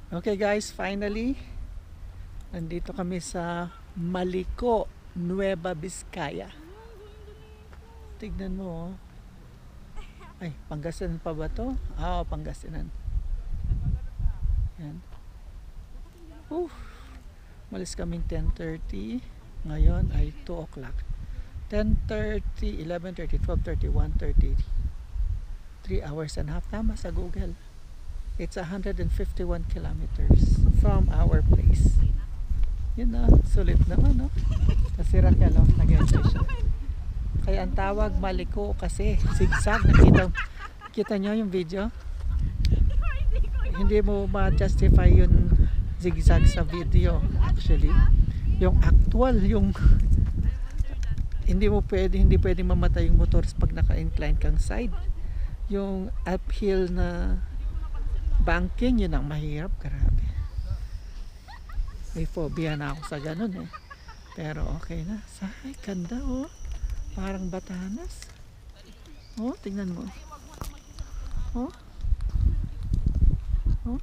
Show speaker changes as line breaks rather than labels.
Okay guys, finally nandito kami sa Maliko, Nueva Vizcaya. Tignan mo oh. Ay, Pangasinan pa ba to? Oo, Pangasinan. Yan. Malis kaming 10:30. Ngayon ay 2 o'clock. 10:30, 11:30, 12:30, 1:30. 3 hours and a half. Tama sa Google. It's 151 kilometers from our place. Yun na, sulit naman, no? Kasi Raquel, nag-enjoy siya. Kaya ang tawag Maliko kasi zigzag. Kita nyo yung video? Hindi mo ma-justify yung zigzag sa video. Actually, yung actual, yung hindi pwede mamatay yung motor pag naka-incline kang side. Yung uphill na banking, yun ang mahirap. Grabe, may phobia na ako sa ganun eh, pero okay na. Ay, ganda oh, parang Batanes oh, tingnan mo oh, oh.